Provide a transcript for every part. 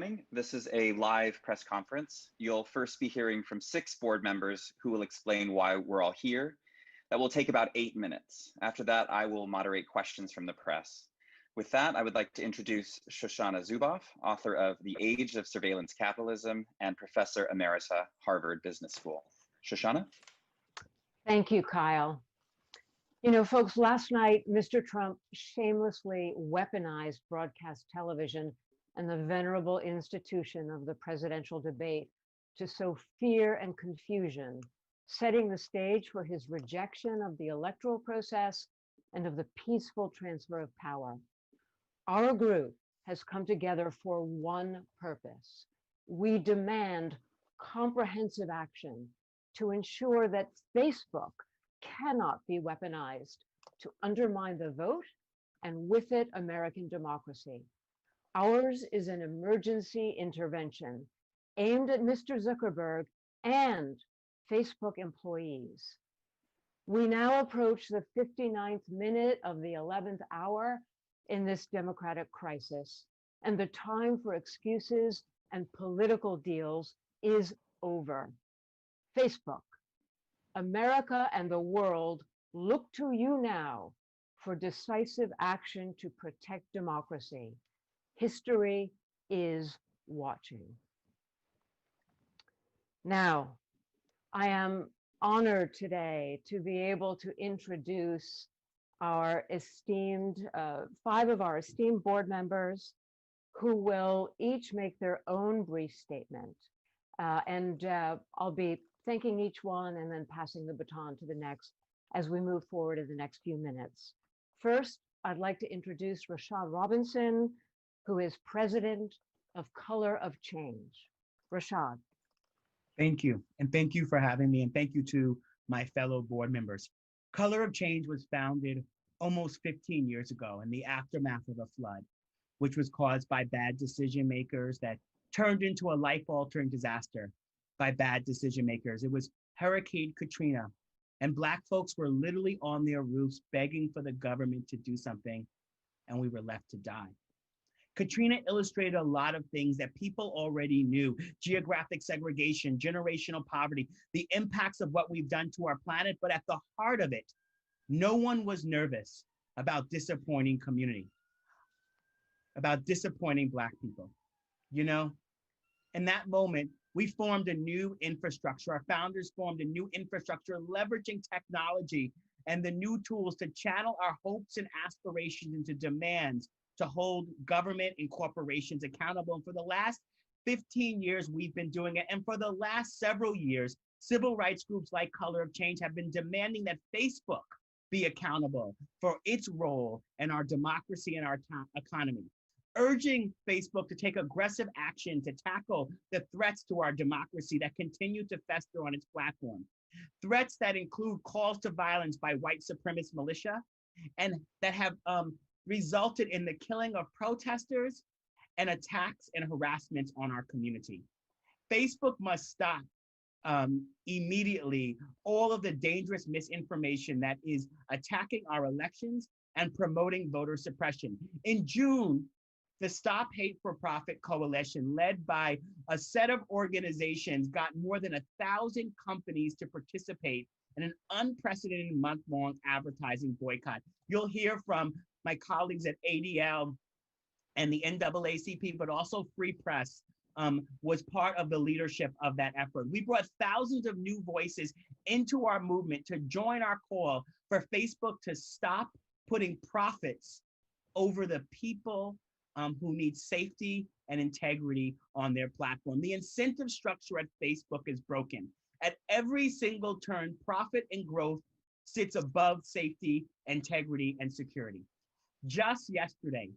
morning. This is a live press conference. You'll first be hearing from 6 board members who will explain why we're all here. That will take about 8 minutes. After that, I will moderate questions from the press. With that, I would like to introduce Shoshana Zuboff, author of The Age of Surveillance Capitalism and Professor Emerita, Harvard Business School. Shoshana? Thank you, Kyle. You know, folks, last night, Mr. Trump shamelessly weaponized broadcast television and the venerable institution of the presidential debate to sow fear and confusion, setting the stage for his rejection of the electoral process and of the peaceful transfer of power. Our group has come together for one purpose. We demand comprehensive action to ensure that Facebook cannot be weaponized to undermine the vote and with it American democracy. Ours is an emergency intervention aimed at Mr. Zuckerberg and Facebook employees. We now approach the 59th minute of the 11th hour in this democratic crisis, and the time for excuses and political deals is over. Facebook, America and the world look to you now for decisive action to protect democracy. History is watching. Now, I am honored today to be able to introduce our esteemed, 5 of our esteemed board members who will each make their own brief statement. I'll be thanking each one and then passing the baton to the next as we move forward in the next few minutes. First, I'd like to introduce Rashad Robinson, who is president of Color of Change. Rashad. Thank you. And thank you for having me. And thank you to my fellow board members. Color of Change was founded almost 15 years ago in the aftermath of a flood, which was caused by bad decision makers that turned into a life-altering disaster by bad decision makers. It was Hurricane Katrina, and Black folks were literally on their roofs begging for the government to do something, and we were left to die. Katrina illustrated a lot of things that people already knew: geographic segregation, generational poverty, the impacts of what we've done to our planet, but at the heart of it, no one was nervous about disappointing community, about disappointing Black people. You know, in that moment, we formed a new infrastructure. Our founders formed a new infrastructure, leveraging technology and the new tools to channel our hopes and aspirations into demands to hold government and corporations accountable. And for the last 15 years, we've been doing it. And for the last several years, civil rights groups like Color of Change have been demanding that Facebook be accountable for its role in our democracy and our economy, urging Facebook to take aggressive action to tackle the threats to our democracy that continue to fester on its platform. Threats that include calls to violence by white supremacist militia and that have resulted in the killing of protesters and attacks and harassments on our community. Facebook must stop immediately all of the dangerous misinformation that is attacking our elections and promoting voter suppression. In June, the Stop Hate for Profit Coalition, led by a set of organizations, got more than 1,000 companies to participate in an unprecedented month-long advertising boycott. You'll hear from my colleagues at ADL and the NAACP, but also Free Press was part of the leadership of that effort. We brought thousands of new voices into our movement to join our call for Facebook to stop putting profits over the people who need safety and integrity on their platform. The incentive structure at Facebook is broken. At every single turn, profit and growth sits above safety, integrity, and security. Just yesterday,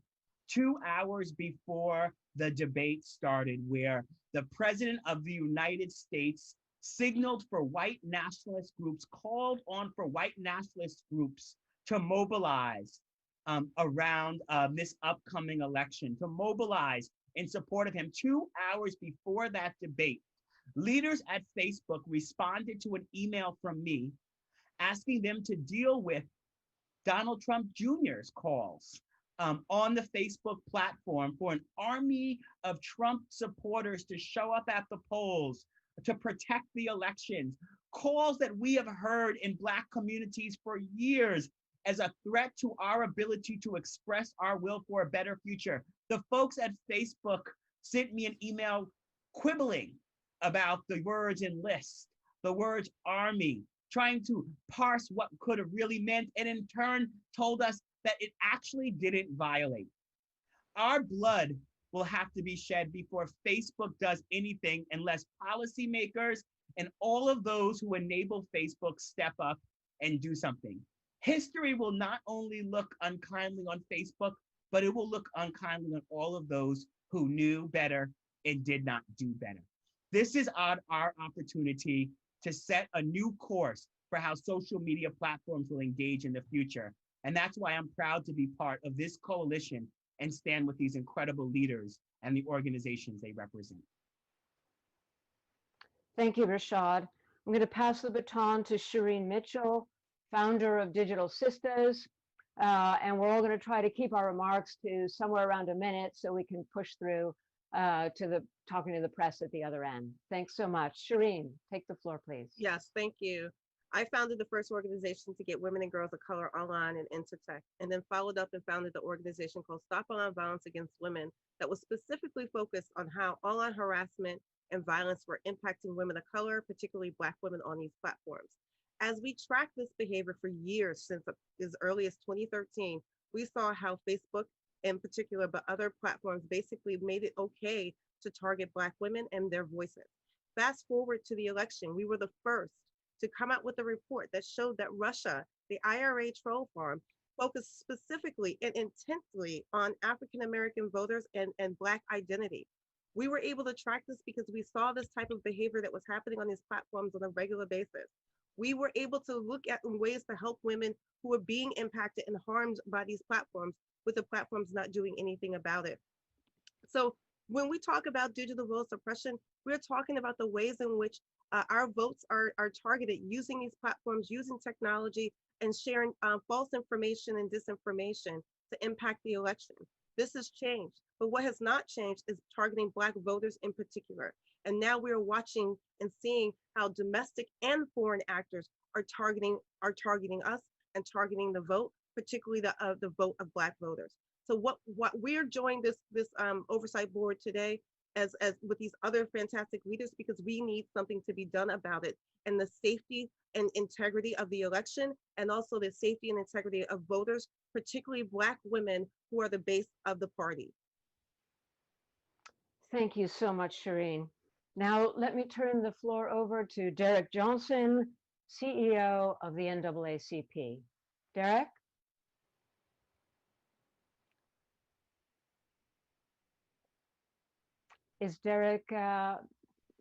2 hours before the debate started, where the President of the United States signaled for white nationalist groups, called on for white nationalist groups to mobilize around this upcoming election, to mobilize in support of him. 2 hours before that debate, leaders at Facebook responded to an email from me asking them to deal with Donald Trump Jr.'s calls on the Facebook platform for an army of Trump supporters to show up at the polls to protect the elections, calls that we have heard in Black communities for years as a threat to our ability to express our will for a better future. The folks at Facebook sent me an email quibbling about the words enlist, the words army, trying to parse what could have really meant, and in turn told us that it actually didn't violate. Our blood will have to be shed before Facebook does anything unless policymakers and all of those who enable Facebook step up and do something. History will not only look unkindly on Facebook, but it will look unkindly on all of those who knew better and did not do better. This is our opportunity to set a new course for how social media platforms will engage in the future. And that's why I'm proud to be part of this coalition and stand with these incredible leaders and the organizations they represent. Thank you, Rashad. I'm going to pass the baton to Shireen Mitchell, founder of Digital Sisters. And we're all going to try to keep our remarks to somewhere around a minute so we can push through to the talking to the press at the other end. Thanks so much. Shireen, take the floor, please. Yes, thank you. I founded the first organization to get women and girls of color online and into tech, and then followed up and founded the organization called Stop Online Violence Against Women that was specifically focused on how online harassment and violence were impacting women of color, particularly Black women on these platforms. As we tracked this behavior for years, since as early as 2013, we saw how Facebook in particular, but other platforms basically made it okay to target Black women and their voices. Fast forward to the election, we were the first to come out with a report that showed that Russia, the IRA troll farm, focused specifically and intensely on African-American voters and Black identity. We were able to track this because we saw this type of behavior that was happening on these platforms on a regular basis. We were able to look at ways to help women who were being impacted and harmed by these platforms, with the platforms not doing anything about it. So when we talk about digital vote suppression, we're talking about the ways in which our votes are targeted using these platforms, using technology, and sharing false information and disinformation to impact the election. This has changed, but what has not changed is targeting Black voters in particular. And now we're watching and seeing how domestic and foreign actors are targeting us and targeting the vote, particularly the vote of Black voters. So what we're joining this oversight board today as with these other fantastic leaders, because we need something to be done about it, and the safety and integrity of the election, and also the safety and integrity of voters, particularly Black women who are the base of the party. Thank you so much, Shireen. Now let me turn the floor over to Derek Johnson, CEO of the NAACP. Derek? Is Derek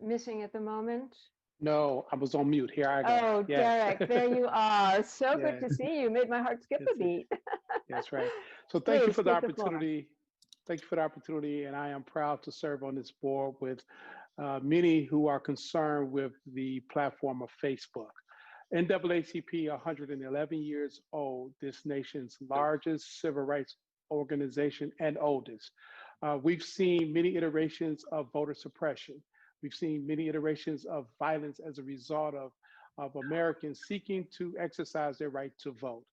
missing at the moment? No, I was on mute. Here I go. Oh, Yes. Derek, there you are. So good Yes. to see you. Made my heart skip a Yes, beat. That's right. So thank you Please for the take the floor. opportunity. Thank you for the opportunity, and I am proud to serve on this board with many who are concerned with the platform of Facebook. NAACP, 111 years old, this nation's largest civil rights organization and oldest. We've seen many iterations of voter suppression. We've seen many iterations of violence as a result of Americans seeking to exercise their right to vote.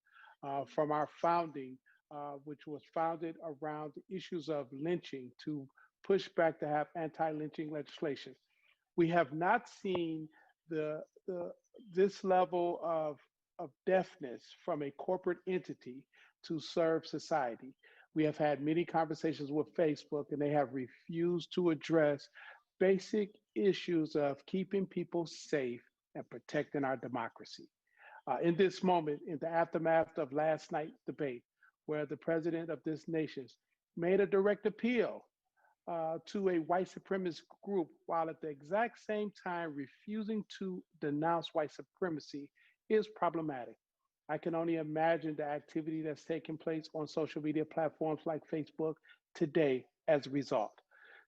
From our founding, which was founded around the issues of lynching, to push back to have anti-lynching legislation. We have not seen this level of deafness from a corporate entity to serve society. We have had many conversations with Facebook, and they have refused to address basic issues of keeping people safe and protecting our democracy. In this moment, in the aftermath of last night's debate, where the president of this nation made a direct appeal to a white supremacist group, while at the exact same time refusing to denounce white supremacy, is problematic. I can only imagine the activity that's taking place on social media platforms like Facebook today as a result.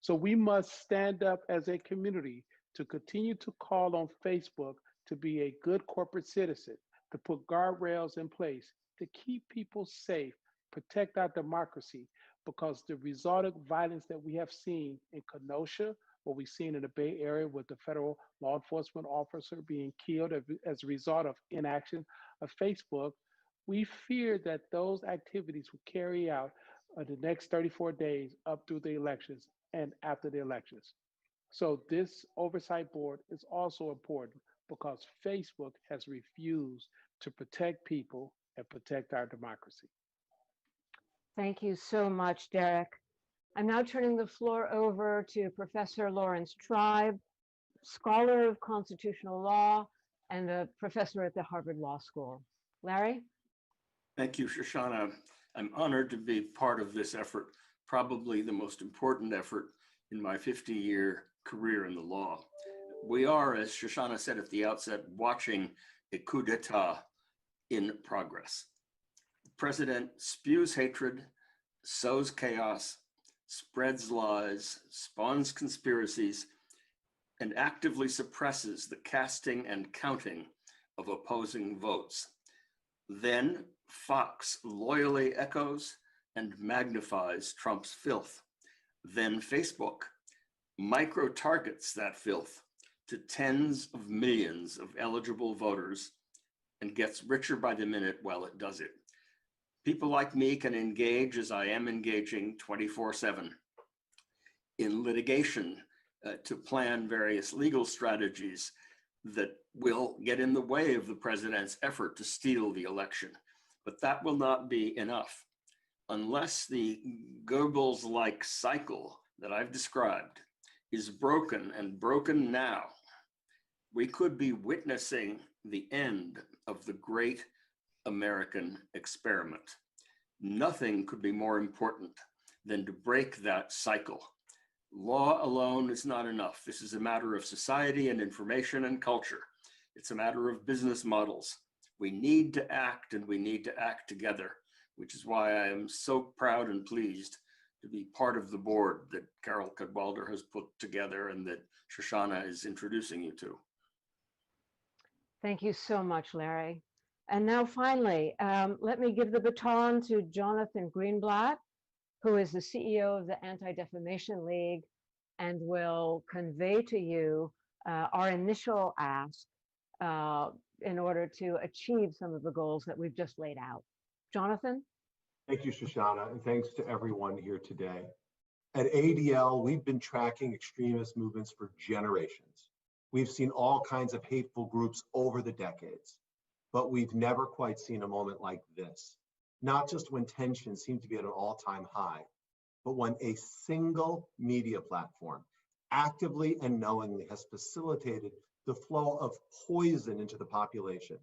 So we must stand up as a community to continue to call on Facebook to be a good corporate citizen, to put guardrails in place to keep people safe protect our democracy, because the resultant violence that we have seen in Kenosha, what we've seen in the Bay Area with the federal law enforcement officer being killed as a result of inaction of Facebook, we fear that those activities will carry out the next 34 days up through the elections and after the elections. So this oversight board is also important because Facebook has refused to protect people and protect our democracy. Thank you so much, Derek. I'm now turning the floor over to Professor Lawrence Tribe, scholar of constitutional law and a professor at the Harvard Law School. Larry? Thank you, Shoshana. I'm honored to be part of this effort, probably the most important effort in my 50-year career in the law. We are, as Shoshana said at the outset, watching a coup d'etat in progress. The president spews hatred, sows chaos, spreads lies, spawns conspiracies, and actively suppresses the casting and counting of opposing votes. Then Fox loyally echoes and magnifies Trump's filth. Then Facebook micro-targets that filth to tens of millions of eligible voters and gets richer by the minute while it does it. People like me can engage, as I am engaging 24/7, in litigation to plan various legal strategies that will get in the way of the president's effort to steal the election. But that will not be enough unless the Goebbels-like cycle that I've described is broken, and broken now. We could be witnessing the end of the great American experiment. Nothing could be more important than to break that cycle. Law alone is not enough. This is a matter of society and information and culture. It's a matter of business models. We need to act, and we need to act together, which is why I am so proud and pleased to be part of the board that Carol Cadwalder has put together and that Shoshana is introducing you to. Thank you so much, Larry. And now finally, let me give the baton to Jonathan Greenblatt, who is the CEO of the Anti-Defamation League and will convey to you our initial ask in order to achieve some of the goals that we've just laid out. Jonathan? Thank you, Shoshana, and thanks to everyone here today. At ADL, we've been tracking extremist movements for generations. We've seen all kinds of hateful groups over the decades, but we've never quite seen a moment like this. Not just when tensions seem to be at an all-time high, but when a single media platform actively and knowingly has facilitated the flow of poison into the population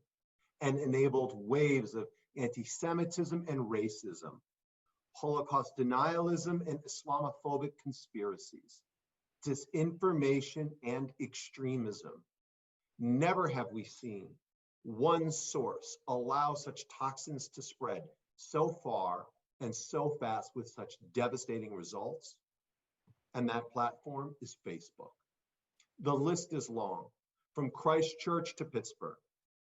and enabled waves of anti-Semitism and racism, Holocaust denialism and Islamophobic conspiracies, disinformation and extremism. Never have we seen one source allow such toxins to spread so far and so fast with such devastating results. And that platform is Facebook. The list is long, from Christchurch to Pittsburgh,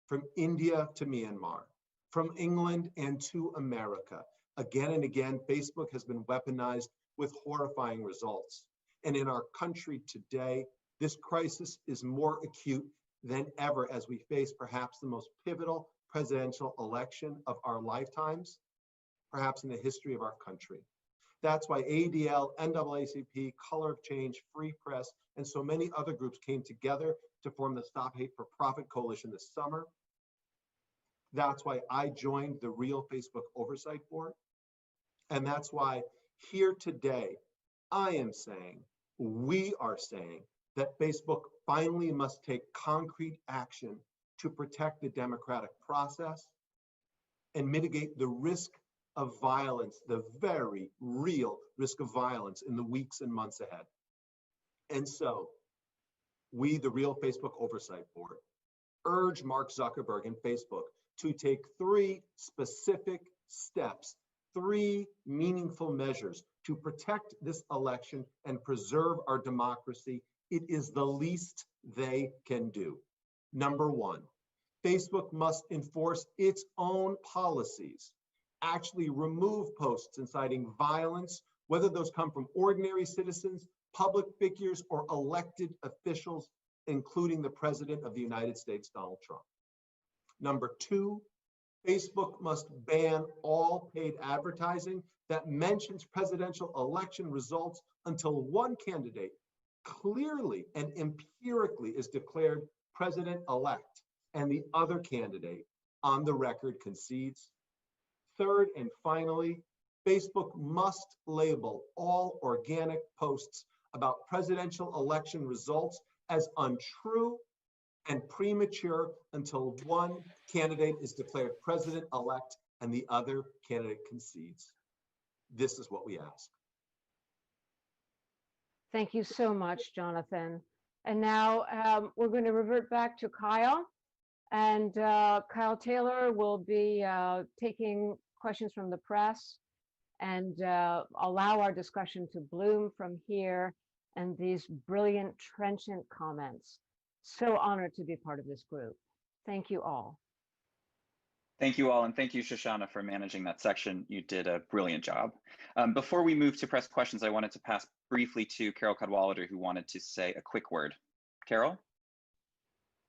from India to Myanmar, from England and to America. Again and again, Facebook has been weaponized with horrifying results. And in our country today, this crisis is more acute than ever as we face perhaps the most pivotal presidential election of our lifetimes, perhaps in the history of our country. That's why ADL, NAACP, Color of Change, Free Press, and so many other groups came together to form the Stop Hate for Profit Coalition this summer. That's why I joined the Real Facebook Oversight Board. And that's why here today, I am saying, we are saying that Facebook finally must take concrete action to protect the democratic process and mitigate the risk of violence, the very real risk of violence in the weeks and months ahead. And so we, the Real Facebook Oversight Board, urge Mark Zuckerberg and Facebook to take 3 specific steps, 3 meaningful measures to protect this election and preserve our democracy. It is the least they can do. Number 1, Facebook must enforce its own policies, actually remove posts inciting violence, whether those come from ordinary citizens, public figures, or elected officials, including the President of the United States, Donald Trump. Number two, Facebook must ban all paid advertising that mentions presidential election results until one candidate clearly and empirically is declared president-elect and the other candidate on the record concedes. Third and finally, Facebook must label all organic posts about presidential election results as untrue and premature until one candidate is declared president-elect and the other candidate concedes. This is what we ask. Thank you so much, Jonathan. And now we're going to revert back to Kyle. And Kyle Taylor will be taking questions from the press and allow our discussion to bloom from here and these brilliant, trenchant comments. So honored to be part of this group. Thank you all. Thank you all, and thank you, Shoshana, for managing that section. You did a brilliant job. Before we move to press questions, I wanted to pass briefly to Carol Cadwalader, who wanted to say a quick word. Carol?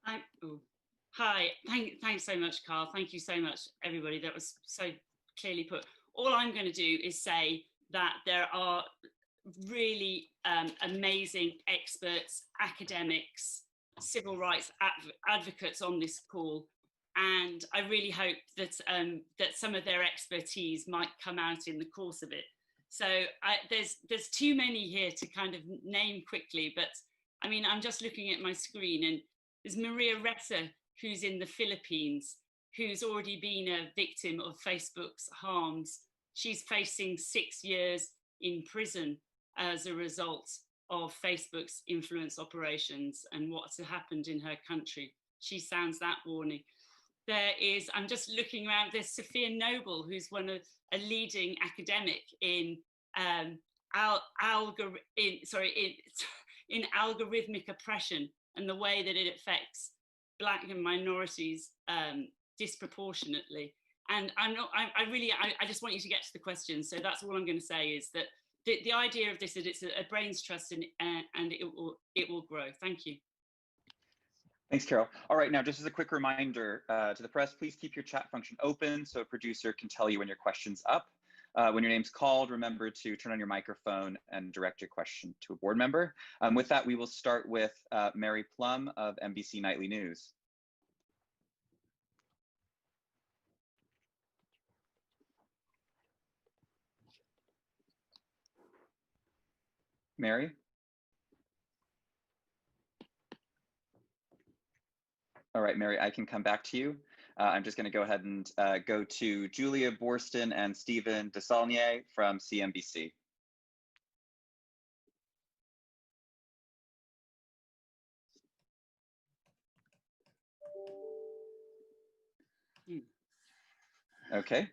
Hi, thanks so much, Carl. Thank you so much, everybody. That was so clearly put. All I'm going to do is say that there are really amazing experts, academics, civil rights advocates on this call. And I really hope that that some of their expertise might come out in the course of it. So there's too many here to kind of name quickly, but I mean, I'm just looking at my screen, and there's Maria Ressa, who's in the Philippines, who's already been a victim of Facebook's harms. She's facing 6 years in prison as a result of Facebook's influence operations and what's happened in her country. She sounds that warning. There is, I'm just looking around, there's Sophia Noble, who's a leading academic in in algorithmic oppression and the way that it affects Black and minorities disproportionately. And I just want you to get to the question. So that's all I'm going to say is that the idea of this is it's a brain's trust and it will grow. Thank you. Thanks, Carol. All right, now just as a quick reminder to the press, please keep your chat function open so a producer can tell you when your question's up. When your name's called, remember to turn on your microphone and direct your question to a board member. With that, we will start with Mary Plum of NBC Nightly News. Mary? All right, Mary, I can come back to you. I'm just going to go ahead and go to Julia Borston and Stephen Desaulnier from CNBC. Okay.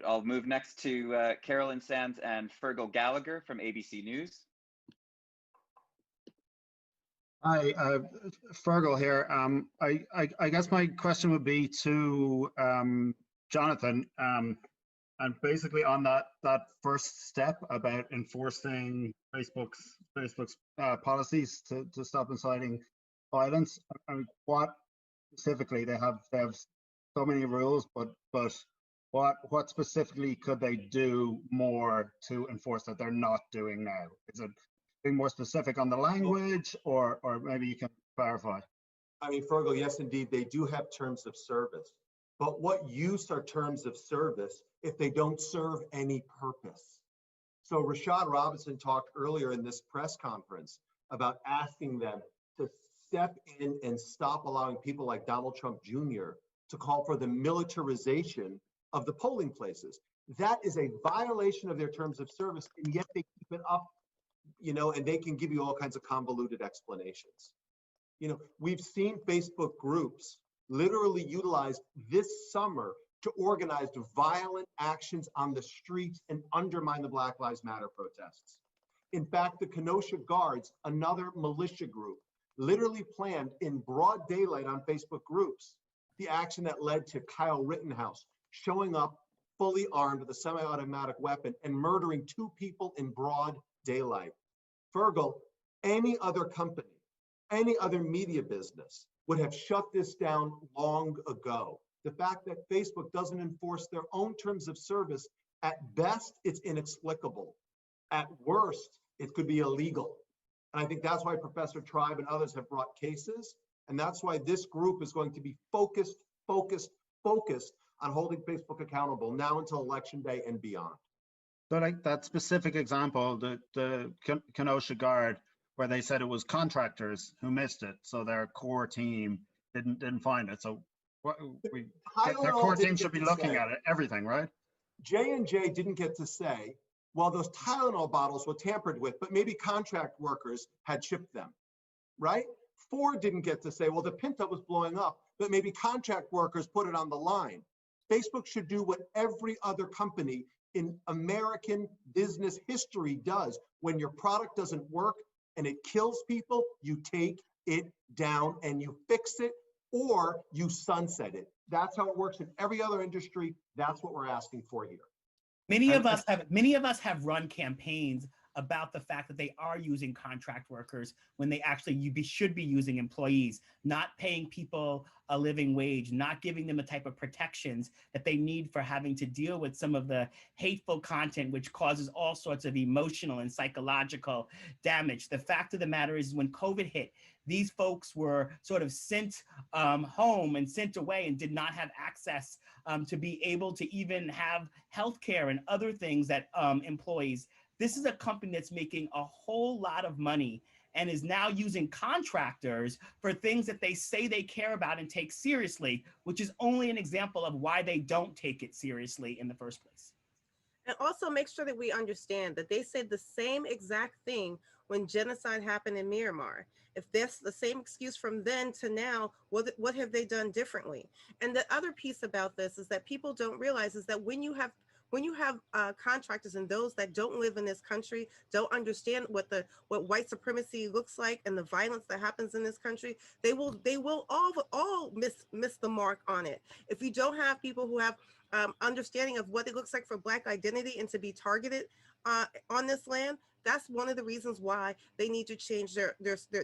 I'll move next to Carolyn Sands and Fergal Gallagher from ABC News. Hi, Fergal here. I guess my question would be to Jonathan, and basically on that first step about enforcing Facebook's policies to stop inciting violence. I mean, what specifically they have so many rules, but what specifically could they do more to enforce that they're not doing now? Is it being more specific on the language, or maybe you can clarify? I mean, Fergal, yes, indeed, they do have terms of service. But what use are terms of service if they don't serve any purpose? So Rashad Robinson talked earlier in this press conference about asking them to step in and stop allowing people like Donald Trump Jr. to call for the militarization of the polling places. That is a violation of their terms of service, and yet they keep it up, you know, and they can give you all kinds of convoluted explanations. You know, we've seen Facebook groups literally utilized this summer to organize violent actions on the streets and undermine the Black Lives Matter protests. In fact, the Kenosha Guards, another militia group, literally planned in broad daylight on Facebook groups the action that led to Kyle Rittenhouse showing up fully armed with a semi-automatic weapon and murdering 2 people in broad daylight. Fergal, any other company, any other media business would have shut this down long ago. The fact that Facebook doesn't enforce their own terms of service, at best, it's inexplicable. At worst, it could be illegal. And I think that's why Professor Tribe and others have brought cases. And that's why this group is going to be focused on holding Facebook accountable now until Election Day and beyond. So like that specific example, the Kenosha Guard, where they said it was contractors who missed it, so their core team didn't find it. So their core team should be looking at it, everything, right? J&J didn't get to say, well, those Tylenol bottles were tampered with, but maybe contract workers had shipped them, right? Ford didn't get to say, well, the Pinto was blowing up, but maybe contract workers put it on the line. Facebook should do what every other company in American business history does. When your product doesn't work and it kills people, you take it down and you fix it, or you sunset it. That's how it works in every other industry. That's what we're asking for here. Many of us have run campaigns about the fact that they are using contract workers when they actually should be using employees, not paying people a living wage, not giving them the type of protections that they need for having to deal with some of the hateful content, which causes all sorts of emotional and psychological damage. The fact of the matter is, when COVID hit, these folks were sort of sent home and sent away and did not have access to be able to even have healthcare and other things that employees. This is a company that's making a whole lot of money and is now using contractors for things that they say they care about and take seriously, which is only an example of why they don't take it seriously in the first place. And also make sure that we understand that they said the same exact thing when genocide happened in Myanmar. If that's the same excuse from then to now, what have they done differently? And the other piece about this is that people don't realize is that when you have contractors and those that don't live in this country, don't understand what white supremacy looks like and the violence that happens in this country, they will all miss the mark on it. If you don't have people who have understanding of what it looks like for Black identity and to be targeted on this land, that's one of the reasons why they need to change their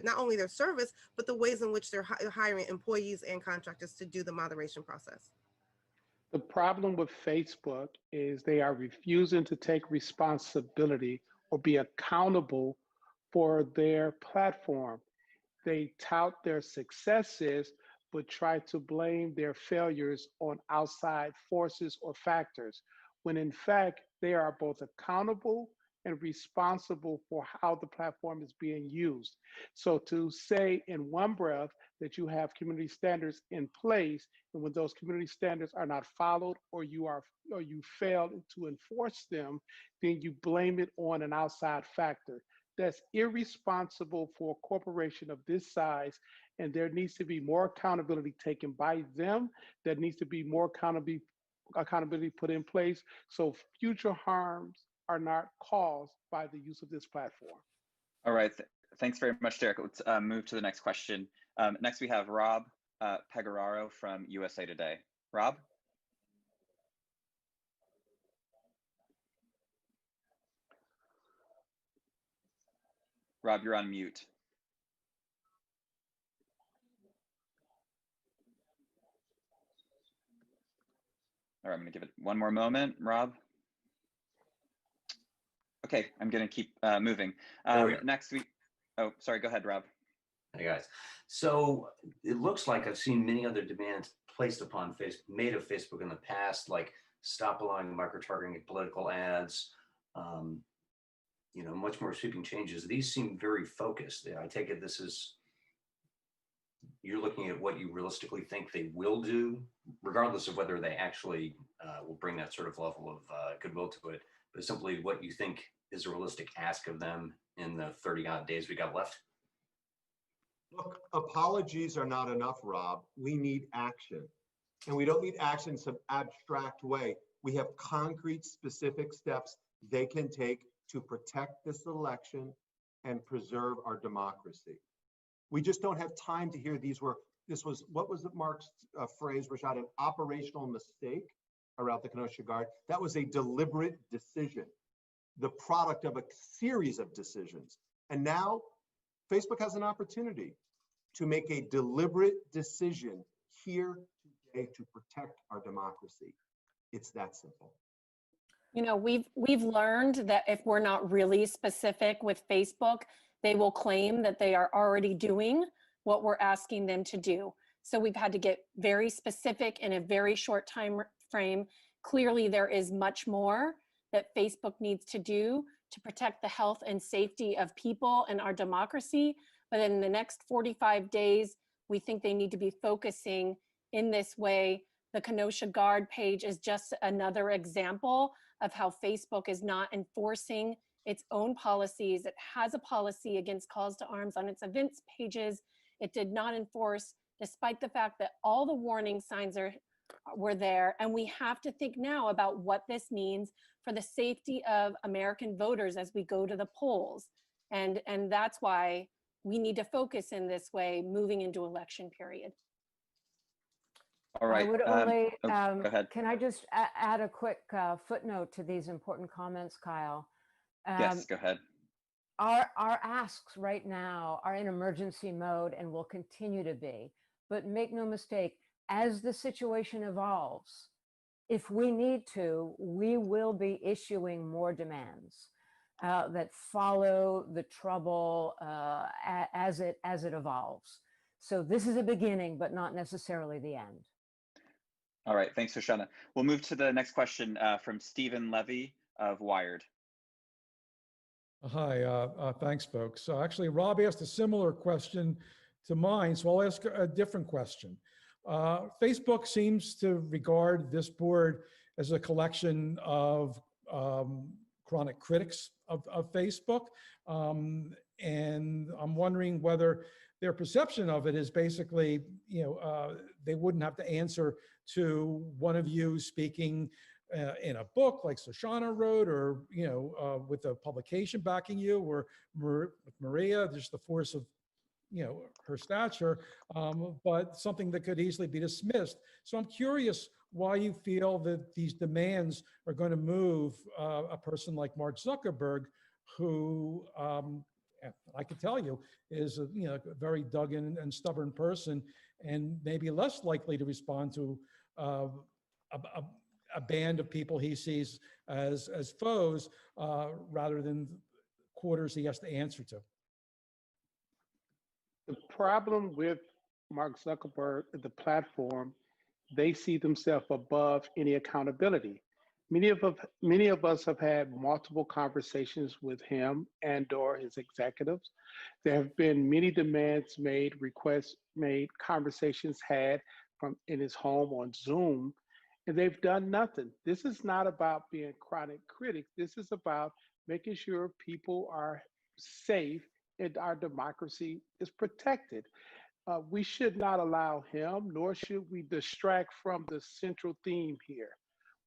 not only their service, but the ways in which they're hiring employees and contractors to do the moderation process. The problem with Facebook is they are refusing to take responsibility or be accountable for their platform. They tout their successes, but try to blame their failures on outside forces or factors, when in fact, they are both accountable and responsible for how the platform is being used. So to say in one breath that you have community standards in place, and when those community standards are not followed or you fail to enforce them, then you blame it on an outside factor. That's irresponsible for a corporation of this size, and there needs to be more accountability taken by them. There needs to be more accountability put in place so future harms are not caused by the use of this platform. All right, thanks very much, Derek. Let's move to the next question. Next we have Rob Pegararo from USA Today. Rob? Rob, you're on mute. All right, I'm gonna give it one more moment, Rob. Okay, I'm gonna keep moving. Next week, oh, sorry, go ahead, Rob. Hey guys, so it looks like I've seen many other demands placed upon Facebook, made of Facebook in the past, like stop allowing micro-targeting of political ads, much more sweeping changes. These seem very focused. I take it this is, you're looking at what you realistically think they will do, regardless of whether they actually will bring that sort of level of goodwill to it, but simply what you think is a realistic ask of them in the 30 odd days we got left. Look, apologies are not enough, Rob. We need action. And we don't need action in some abstract way. We have concrete, specific steps they can take to protect this election and preserve our democracy. We just don't have time to hear this was, what was Mark's phrase, Rashad, an operational mistake? around the Kenosha Guard. That was a deliberate decision, the product of a series of decisions. And now Facebook has an opportunity to make a deliberate decision here today to protect our democracy. It's that simple. You know, we've learned that if we're not really specific with Facebook, they will claim that they are already doing what we're asking them to do. So we've had to get very specific in a very short time frame. Clearly, there is much more that Facebook needs to do to protect the health and safety of people and our democracy. But in the next 45 days, we think they need to be focusing in this way. The Kenosha Guard page is just another example of how Facebook is not enforcing its own policies. It has a policy against calls to arms on its events pages. It did not enforce, despite the fact that all the warning signs were there. And we have to think now about what this means for the safety of American voters as we go to the polls. And that's why we need to focus in this way moving into election period. All right. I would only, go ahead. can I just add a quick footnote to these important comments, Kyle? Yes, go ahead. Our asks right now are in emergency mode and will continue to be. But make no mistake, as the situation evolves, if we need to, we will be issuing more demands that follow the trouble as it evolves. So this is a beginning, but not necessarily the end. All right, thanks, Shoshana. We'll move to the next question from Stephen Levy of Wired. Hi, thanks, folks. So actually, Rob asked a similar question to mine, so I'll ask a different question. Facebook seems to regard this board as a collection of chronic critics of Facebook, and I'm wondering whether their perception of it is basically, they wouldn't have to answer to one of you speaking in a book like Shoshana wrote, or with a publication backing you, or with Maria, just the force of her stature, but something that could easily be dismissed. So I'm curious why you feel that these demands are going to move a person like Mark Zuckerberg, who I can tell you is a very dug in and stubborn person, and maybe less likely to respond to a band of people he sees as foes, rather than quarters he has to answer to. The problem with Mark Zuckerberg, the platform, they see themselves above any accountability. Many of us have had multiple conversations with him and/or his executives. There have been many demands made, requests made, conversations had from in his home on Zoom, and they've done nothing. This is not about being chronic critics. This is about making sure people are safe and our democracy is protected. We should not allow him, nor should we distract from the central theme here.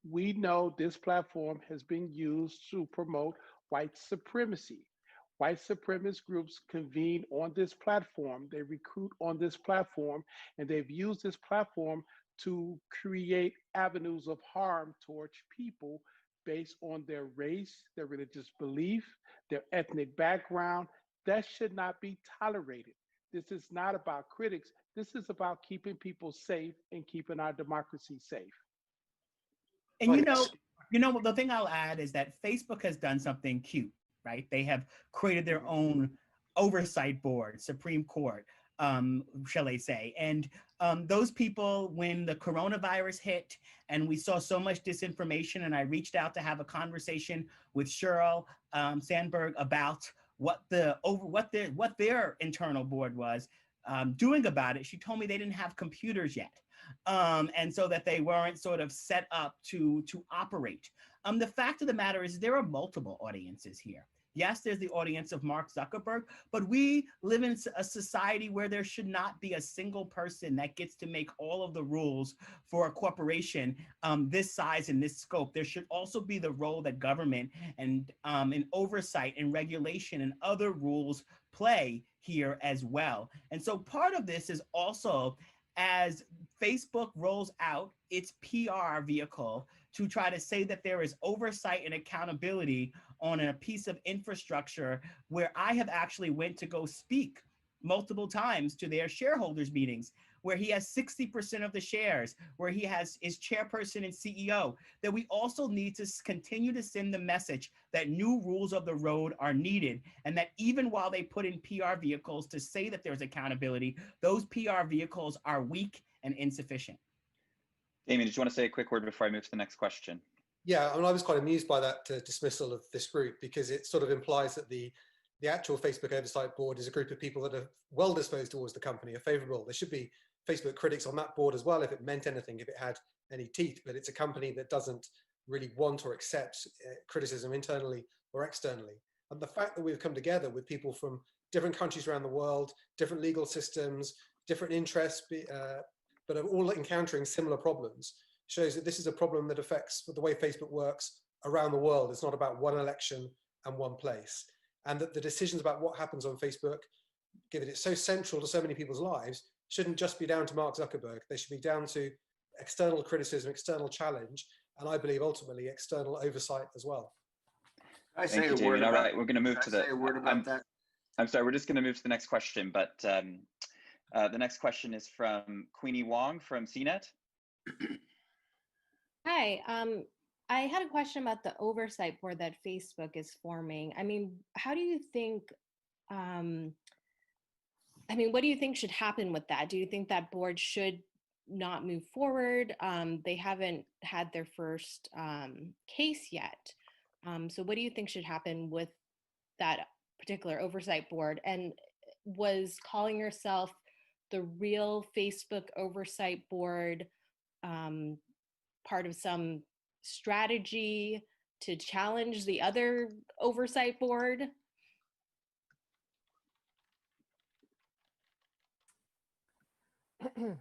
We know this platform has been used to promote white supremacy. White supremacist groups convene on this platform, they recruit on this platform, and they've used this platform to create avenues of harm towards people based on their race, their religious belief, their ethnic background. That should not be tolerated. This is not about critics. This is about keeping people safe and keeping our democracy safe. And the thing I'll add is that Facebook has done something cute, right? They have created their own oversight board, Supreme Court, shall I say. And those people, when the coronavirus hit and we saw so much disinformation, and I reached out to have a conversation with Sheryl Sandberg about what their internal board was doing about it, she told me they didn't have computers yet. And so that they weren't sort of set up to operate. The fact of the matter is there are multiple audiences here. Yes, there's the audience of Mark Zuckerberg, but we live in a society where there should not be a single person that gets to make all of the rules for a corporation this size and this scope. There should also be the role that government and oversight and regulation and other rules play here as well. And so part of this is also as Facebook rolls out its PR vehicle to try to say that there is oversight and accountability on a piece of infrastructure where I have actually went to go speak multiple times to their shareholders meetings, where he has 60% of the shares, where he has his chairperson and CEO, that we also need to continue to send the message that new rules of the road are needed, and that even while they put in PR vehicles to say that there's accountability, those PR vehicles are weak and insufficient. Damien, did you want to say a quick word before I move to the next question? Yeah, I mean, I was quite amused by that dismissal of this group, because it sort of implies that the actual Facebook Oversight Board is a group of people that are well disposed towards the company, are favorable. There should be Facebook critics on that board as well, if it meant anything, if it had any teeth, but it's a company that doesn't really want or accept criticism internally or externally. And the fact that we've come together with people from different countries around the world, different legal systems, different interests, but are all encountering similar problems, shows that this is a problem that affects the way Facebook works around the world. It's not about one election and one place. And that the decisions about what happens on Facebook, given it's so central to so many people's lives, shouldn't just be down to Mark Zuckerberg. They should be down to external criticism, external challenge, and I believe ultimately external oversight as well. I say Thank you, a Damien. word All about, right, we're going to move to the. say a word about that. I'm sorry, we're just going to move to the next question, but the next question is from Queenie Wong from CNET. Hi, I had a question about the oversight board that Facebook is forming. I mean, how do you think, what do you think should happen with that? Do you think that board should not move forward? They haven't had their first case yet. So what do you think should happen with that particular oversight board? And was calling yourself the real Facebook oversight board part of some strategy to challenge the other oversight board? I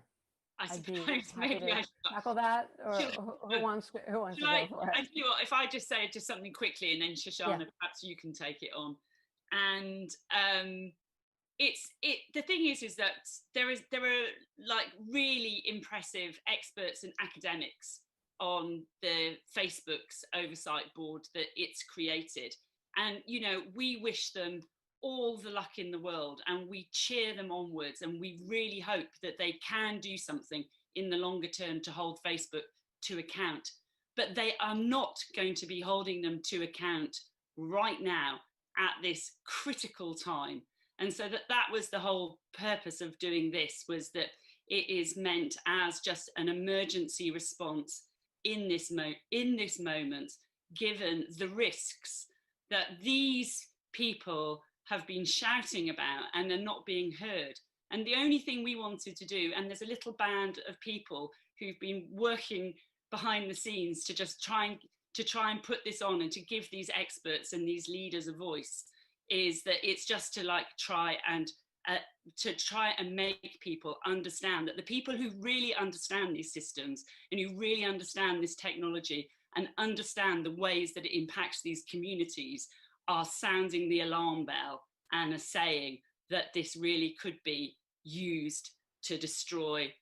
I'd be suppose happy maybe I to should. tackle that, or Should- who wants to go I for it? tell you what, if I just say just something quickly, and then Shoshana, Yeah. perhaps you can take it on. And the thing is that there are like really impressive experts and academics on the Facebook's oversight board that it's created, and we wish them all the luck in the world, and we cheer them onwards, and we really hope that they can do something in the longer term to hold Facebook to account. But they are not going to be holding them to account right now at this critical time. And so that was the whole purpose of doing this, was that it is meant as just an emergency response in this moment, given the risks that these people have been shouting about and are not being heard. And the only thing we wanted to do, and there's a little band of people who've been working behind the scenes to just try and put this on and to give these experts and these leaders a voice, is that it's just to try and make people understand that the people who really understand these systems and who really understand this technology and understand the ways that it impacts these communities are sounding the alarm bell and are saying that this really could be used to destroy,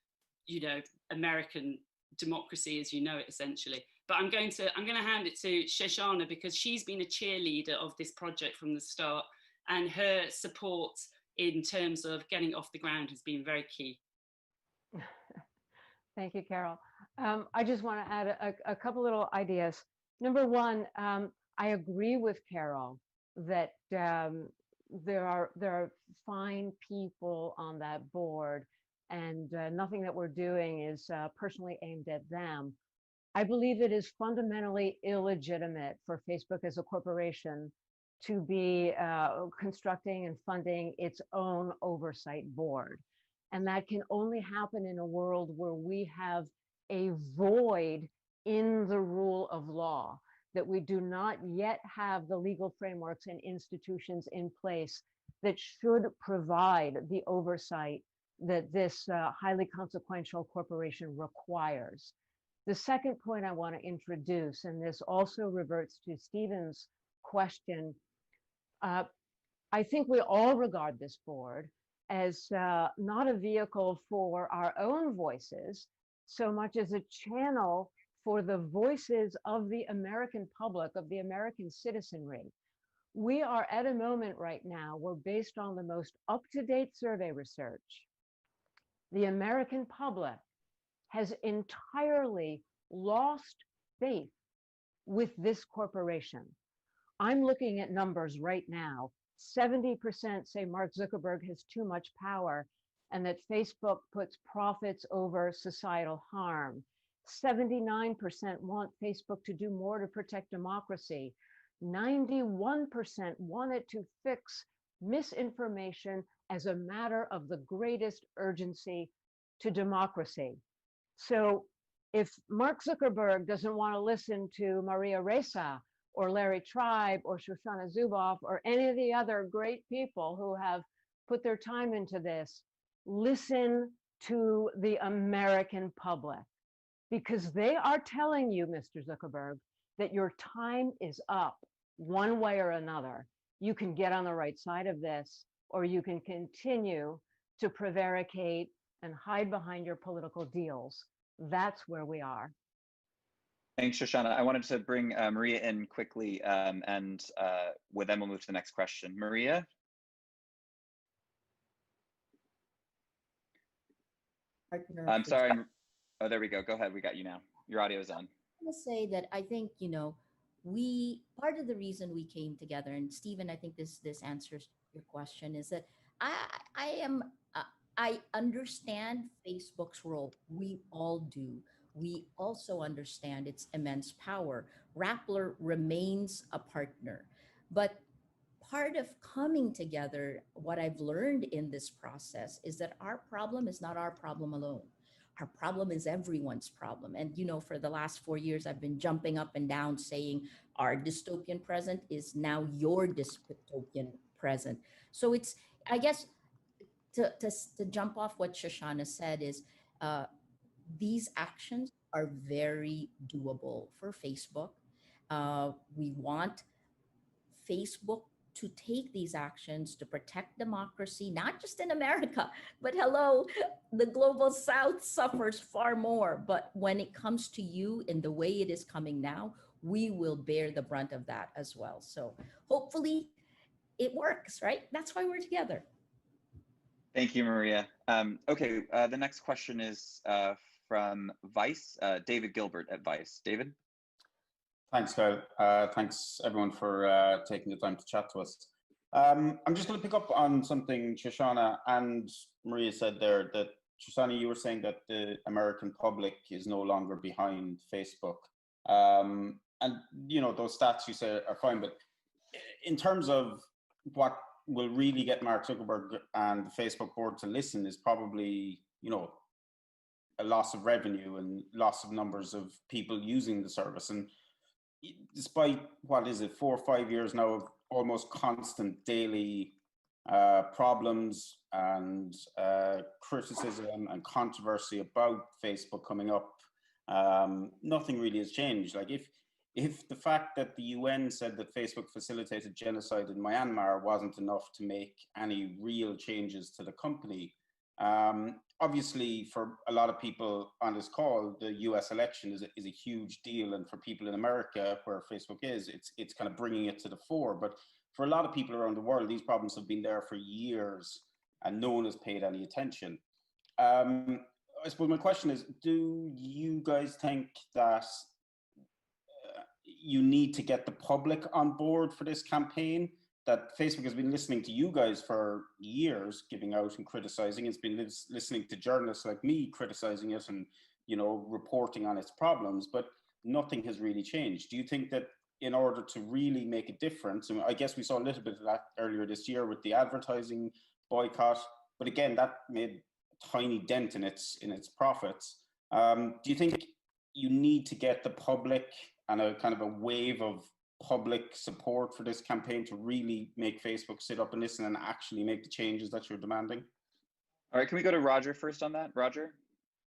American democracy as you know it, essentially. But I'm going to hand it to Shoshana, because she's been a cheerleader of this project from the start, and her support in terms of getting it off the ground has been very key. Thank you, Carol. I just want to add a couple little ideas. Number one, I agree with Carol that there are fine people on that board, and nothing that we're doing is personally aimed at them. I believe it is fundamentally illegitimate for Facebook as a corporation to be constructing and funding its own oversight board. And that can only happen in a world where we have a void in the rule of law, that we do not yet have the legal frameworks and institutions in place that should provide the oversight that this highly consequential corporation requires. The second point I want to introduce, and this also reverts to Stephen's question, I think we all regard this board as not a vehicle for our own voices so much as a channel for the voices of the American public, of the American citizenry. We are at a moment right now where, based on the most up-to-date survey research, the American public has entirely lost faith with this corporation. I'm looking at numbers right now. 70% say Mark Zuckerberg has too much power and that Facebook puts profits over societal harm. 79% want Facebook to do more to protect democracy. 91% want it to fix misinformation as a matter of the greatest urgency to democracy. So if Mark Zuckerberg doesn't want to listen to Maria Ressa or Larry Tribe or Shoshana Zuboff or any of the other great people who have put their time into this, listen to the American public, because they are telling you, Mr. Zuckerberg, that your time is up one way or another. You can get on the right side of this, or you can continue to prevaricate and hide behind your political deals. That's where we are. Thanks, Shoshana. I wanted to bring Maria in quickly, and then we'll move to the next question. Maria? I'm sorry. Oh, there we go. Go ahead. We got you now. Your audio is on. I want to say that I think, part of the reason we came together, and Stephen, I think this answers your question, is that I understand Facebook's role. We all do. We also understand its immense power. Rappler remains a partner, but part of coming together, what I've learned in this process is that our problem is not our problem alone. Our problem is everyone's problem. And, for the last 4 years, I've been jumping up and down saying our dystopian present is now your dystopian present. So it's, I guess, to jump off what Shoshana said is, these actions are very doable for Facebook. We want Facebook to take these actions to protect democracy, not just in America, but hello, the global South suffers far more. But when it comes to you in the way it is coming now, we will bear the brunt of that as well. So hopefully it works, right? That's why we're together. Thank you, Maria. Okay, the next question is from Vice, David Gilbert at Vice. David? Thanks, Kyle. Thanks, everyone, for taking the time to chat to us. I'm just going to pick up on something Shoshana and Maria said there, that, Shoshana, you were saying that the American public is no longer behind Facebook. And, those stats you say are fine, but in terms of what will really get Mark Zuckerberg and the Facebook board to listen is probably, a loss of revenue and loss of numbers of people using the service. And despite, 4 or 5 years now of almost constant daily problems and criticism and controversy about Facebook coming up, nothing really has changed. Like if the fact that the UN said that Facebook facilitated genocide in Myanmar wasn't enough to make any real changes to the company, obviously for a lot of people on this call, the US election is a huge deal. And for people in America where Facebook is, it's kind of bringing it to the fore. But for a lot of people around the world, these problems have been there for years and no one has paid any attention. I suppose my question is, do you guys think that you need to get the public on board for this campaign? That Facebook has been listening to you guys for years, giving out and criticizing. It's been listening to journalists like me criticizing it and, reporting on its problems, but nothing has really changed. Do you think that in order to really make a difference, and I guess we saw a little bit of that earlier this year with the advertising boycott, but again, that made a tiny dent in its profits. Do you think you need to get the public and a kind of a wave of public support for this campaign to really make Facebook sit up and listen and actually make the changes that you're demanding? All right, can we go to Roger first on that? Roger?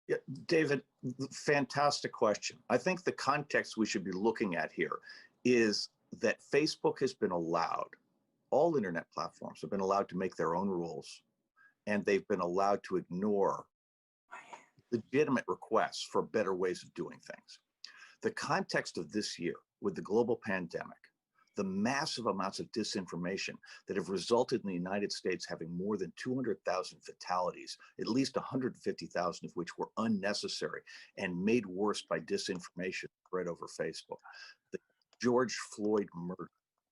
Yeah, David, fantastic question. I think the context we should be looking at here is that Facebook has been allowed, all internet platforms have been allowed to make their own rules and they've been allowed to ignore legitimate requests for better ways of doing things. The context of this year with the global pandemic, the massive amounts of disinformation that have resulted in the United States having more than 200,000 fatalities, at least 150,000 of which were unnecessary and made worse by disinformation spread over Facebook. The George Floyd murder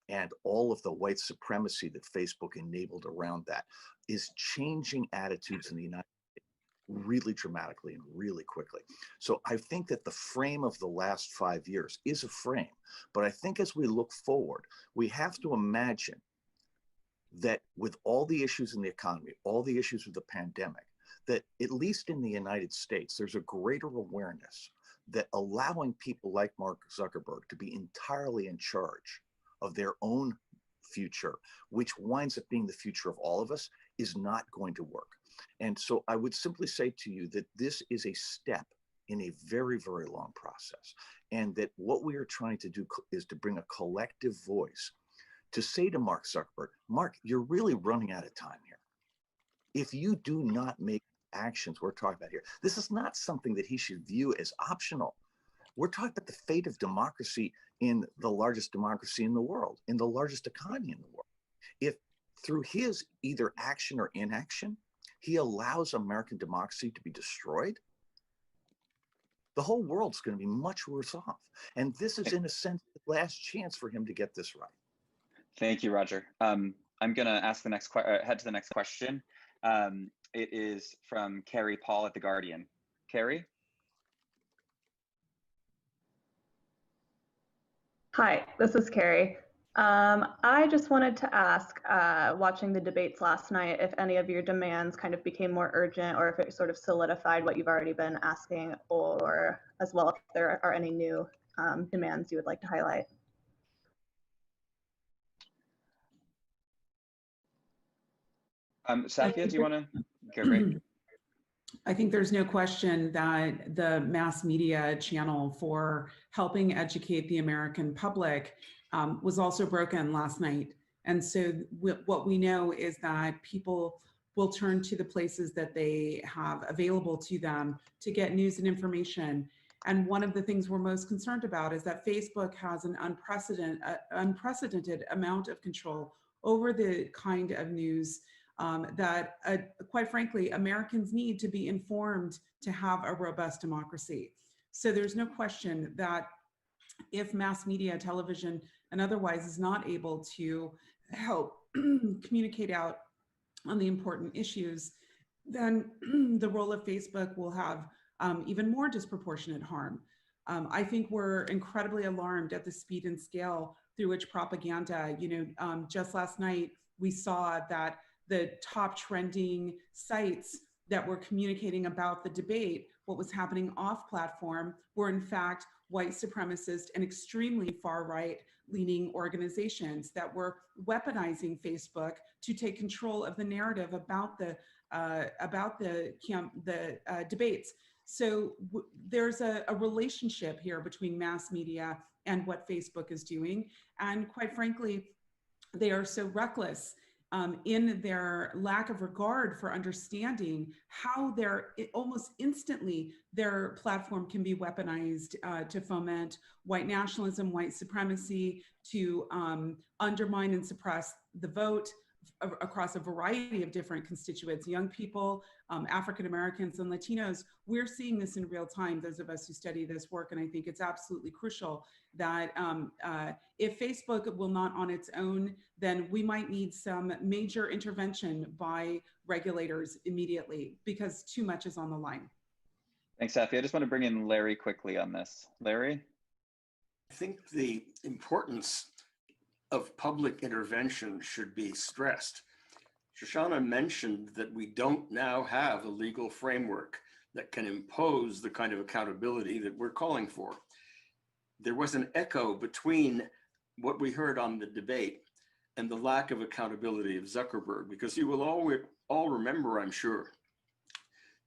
and all of the white supremacy that Facebook enabled around that is changing attitudes in the United States really dramatically and really quickly. So I think that the frame of the last 5 years is a frame, but I think as we look forward, we have to imagine that with all the issues in the economy, all the issues with the pandemic, that at least in the United States, there's a greater awareness that allowing people like Mark Zuckerberg to be entirely in charge of their own future, which winds up being the future of all of us, is not going to work. And so I would simply say to you that this is a step in a very, very long process. And that what we are trying to do is to bring a collective voice to say to Mark Zuckerberg, Mark, you're really running out of time here. If you do not make actions we're talking about here, this is not something that he should view as optional. We're talking about the fate of democracy in the largest democracy in the world, in the largest economy in the world. If through his either action or inaction, he allows American democracy to be destroyed, the whole world's going to be much worse off. And this is, in a sense, the last chance for him to get this right. Thank you, Roger. I'm going to ask the next head to the next question. It is from Carrie Paul at The Guardian. Carrie? Hi, this is Carrie. I just wanted to ask, watching the debates last night, if any of your demands kind of became more urgent or if it sort of solidified what you've already been asking, or as well if there are any new demands you would like to highlight. Safia, do you want to go? Great. I think there's no question that the mass media channel for helping educate the American public was also broken last night. And so what we know is that people will turn to the places that they have available to them to get news and information. And one of the things we're most concerned about is that Facebook has an unprecedented amount of control over the kind of news that, quite frankly, Americans need to be informed to have a robust democracy. So there's no question that if mass media, television, and otherwise is not able to help communicate out on the important issues, then the role of Facebook will have even more disproportionate harm. I think we're incredibly alarmed at the speed and scale through which propaganda, just last night, we saw that the top trending sites that were communicating about the debate, what was happening off platform, were in fact white supremacist and extremely far right leaning organizations that were weaponizing Facebook to take control of the narrative about the debates. So there's a relationship here between mass media and what Facebook is doing. And quite frankly, they are so reckless in their lack of regard for understanding how almost instantly their platform can be weaponized to foment white nationalism, white supremacy, to undermine and suppress the vote across a variety of different constituents, young people, African Americans and Latinos. We're seeing this in real time, those of us who study this work, and I think it's absolutely crucial that if Facebook will not on its own, then we might need some major intervention by regulators immediately because too much is on the line. Thanks, Safi. I just want to bring in Larry quickly on this. Larry? I think the importance of public intervention should be stressed. Shoshana mentioned that we don't now have a legal framework that can impose the kind of accountability that we're calling for. There was an echo between what we heard on the debate and the lack of accountability of Zuckerberg, because you will all remember, I'm sure,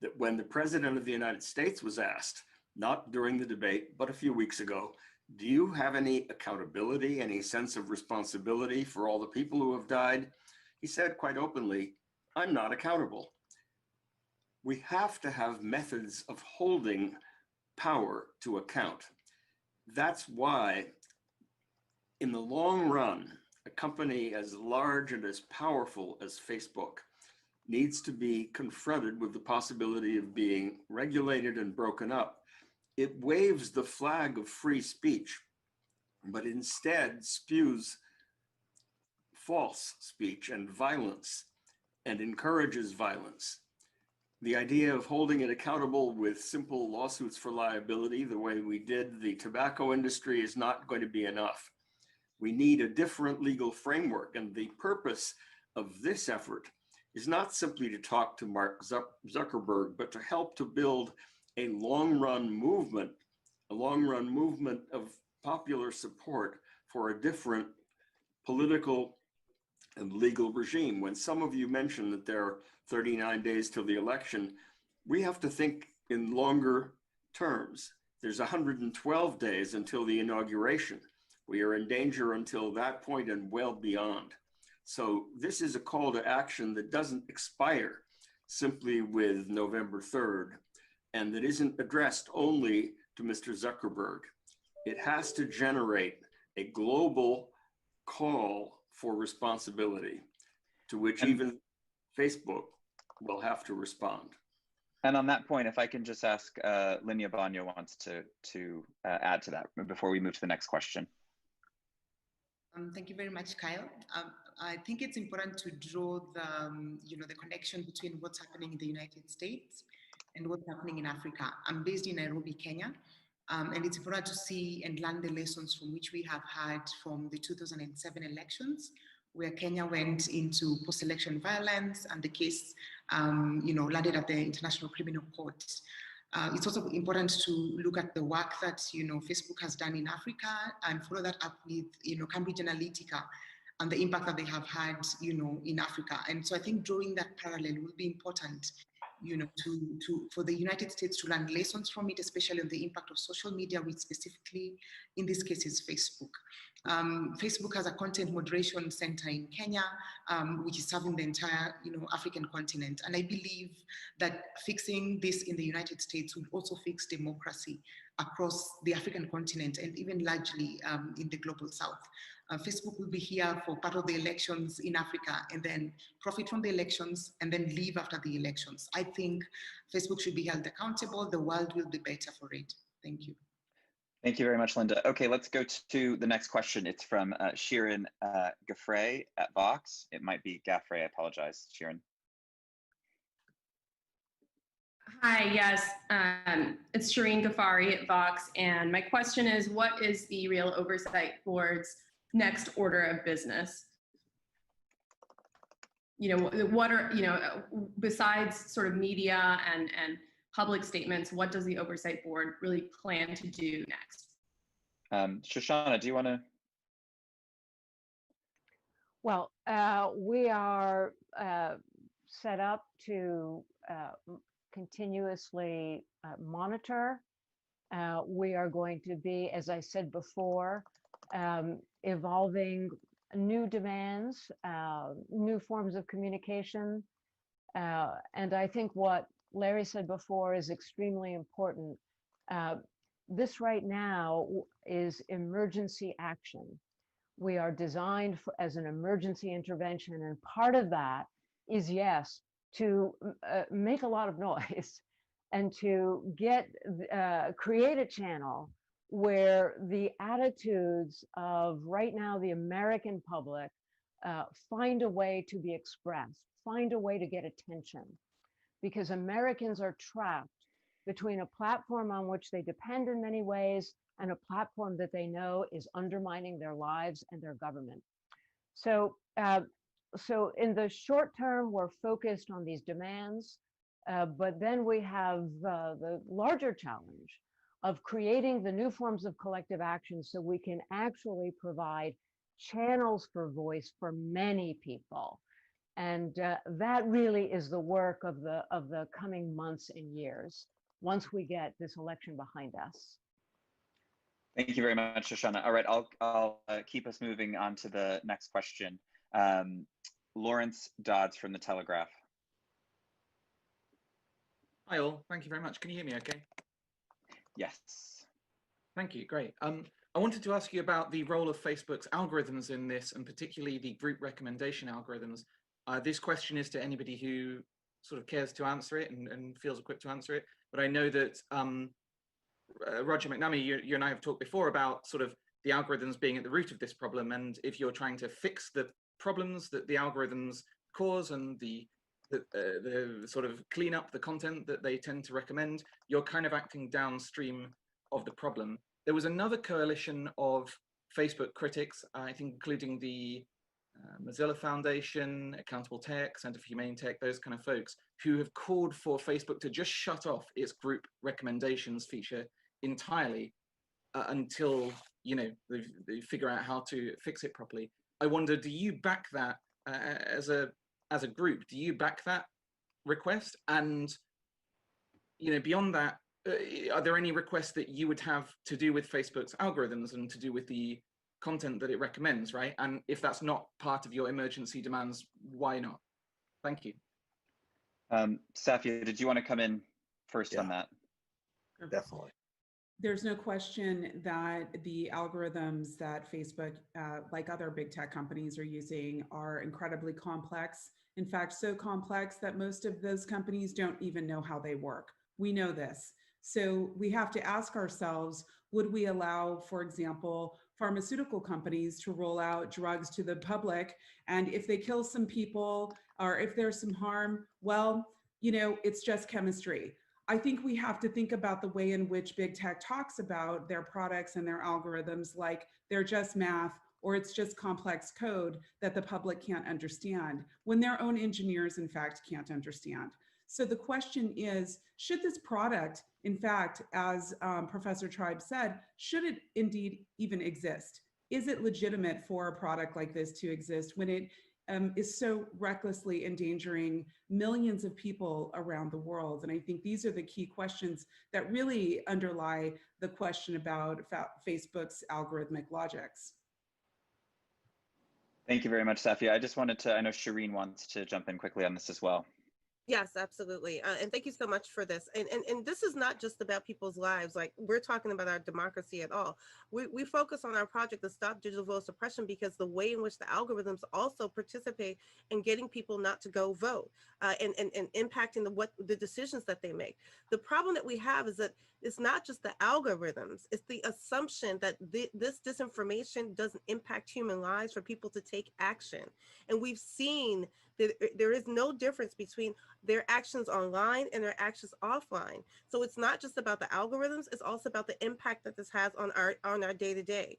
that when the President of the United States was asked, not during the debate, but a few weeks ago, do you have any accountability, any sense of responsibility for all the people who have died? He said quite openly, I'm not accountable. we have to have methods of holding power to account. That's why, in the long run, a company as large and as powerful as Facebook needs to be confronted with the possibility of being regulated and broken up. It waves the flag of free speech, but instead spews false speech and violence and encourages violence. The idea of holding it accountable with simple lawsuits for liability, the way we did the tobacco industry, is not going to be enough. We need a different legal framework, and the purpose of this effort is not simply to talk to Mark Zuckerberg, but to help to build a long-run movement of popular support for a different political and legal regime. When some of you mentioned that there are 39 days till the election, we have to think in longer terms. There's 112 days until the inauguration. We are in danger until that point and well beyond. So this is a call to action that doesn't expire simply with November 3rd, and that isn't addressed only to Mr. Zuckerberg. It has to generate a global call for responsibility, to which even Facebook will have to respond. And on that point, if I can just ask, Linya Banyo wants to add to that before we move to the next question. Thank you very much, Kyle. I think it's important to draw the, the connection between what's happening in the United States and what's happening in Africa. I'm based in Nairobi, Kenya, and it's important to see and learn the lessons from which we have had from the 2007 elections, where Kenya went into post-election violence, and the case, landed at the International Criminal Court. It's also important to look at the work that Facebook has done in Africa and follow that up with Cambridge Analytica and the impact that they have had in Africa. And so I think drawing that parallel will be important for the United States to learn lessons from it, especially on the impact of social media, which specifically in this case is Facebook. Facebook has a content moderation center in Kenya, which is serving the entire African continent. And I believe that fixing this in the United States would also fix democracy across the African continent and even largely in the global south. Facebook will be here for part of the elections in Africa and then profit from the elections and then leave after the elections. I think Facebook should be held accountable. The world will be better for it. Thank you. Thank you very much, Linda. Okay, let's go to the next question. It's from Shirin Gaffrey at Vox. It might be Gaffrey, I apologize, Shirin. Hi, yes, it's Shireen Ghaffari at Vox, and my question is, what is the Real Oversight Board's next order of business? What are, besides sort of media and public statements, what does the Oversight Board really plan to do next? Shoshana, do you want to? Well, we are set up to continuously monitor. We are going to be, as I said before, evolving new demands, new forms of communication. And I think what Larry said before is extremely important. This right now is emergency action. We are designed as an emergency intervention, and part of that is, yes, to make a lot of noise and to create a channel where the attitudes of right now the American public find a way to be expressed, find a way to get attention, because Americans are trapped between a platform on which they depend in many ways and a platform that they know is undermining their lives and their government. So in the short term, we're focused on these demands, but then we have the larger challenge of creating the new forms of collective action so we can actually provide channels for voice for many people. And that really is the work of the coming months and years once we get this election behind us. Thank you very much, Shoshana. All right, I'll keep us moving on to the next question. Lawrence Dodds from The Telegraph. Hi all, thank you very much. Can you hear me okay? Yes. Thank you, great. I wanted to ask you about the role of Facebook's algorithms in this, and particularly the group recommendation algorithms. This question is to anybody who sort of cares to answer it and feels equipped to answer it. But I know that Roger McNamee, you and I have talked before about sort of the algorithms being at the root of this problem. And if you're trying to fix the problems that the algorithms cause and the sort of clean up the content that they tend to recommend, you're kind of acting downstream of the problem. There was another coalition of Facebook critics, I think including the Mozilla Foundation, Accountable Tech, Center for Humane Tech, those kind of folks, who have called for Facebook to just shut off its group recommendations feature entirely until they figure out how to fix it properly. I wonder, do you back that as a group? Do you back that request? And beyond that, are there any requests that you would have to do with Facebook's algorithms and to do with the content that it recommends, right? And if that's not part of your emergency demands, why not? Thank you. Safia, did you want to come in first on that? Definitely. There's no question that the algorithms that Facebook, like other big tech companies, are using are incredibly complex. In fact, so complex that most of those companies don't even know how they work. We know this. So we have to ask ourselves, would we allow, for example, pharmaceutical companies to roll out drugs to the public? And if they kill some people or if there's some harm, well, it's just chemistry. I think we have to think about the way in which big tech talks about their products and their algorithms like they're just math or it's just complex code that the public can't understand, when their own engineers, in fact, can't understand. So the question is, should this product, in fact, as Professor Tribe said, should it indeed even exist? Is it legitimate for a product like this to exist when it is so recklessly endangering millions of people around the world? And I think these are the key questions that really underlie the question about Facebook's algorithmic logics. Thank you very much, Safia. I just wanted to, I know Shireen wants to jump in quickly on this as well. Yes, absolutely. And thank you so much for this. And this is not just about people's lives. Like, we're talking about our democracy at all. We focus on our project to stop digital vote suppression because the way in which the algorithms also participate in getting people not to go vote and impacting the decisions that they make. The problem that we have is that it's not just the algorithms, it's the assumption that this disinformation doesn't impact human lives for people to take action. And we've seen that there is no difference between their actions online and their actions offline. So it's not just about the algorithms, it's also about the impact that this has on our day-to-day.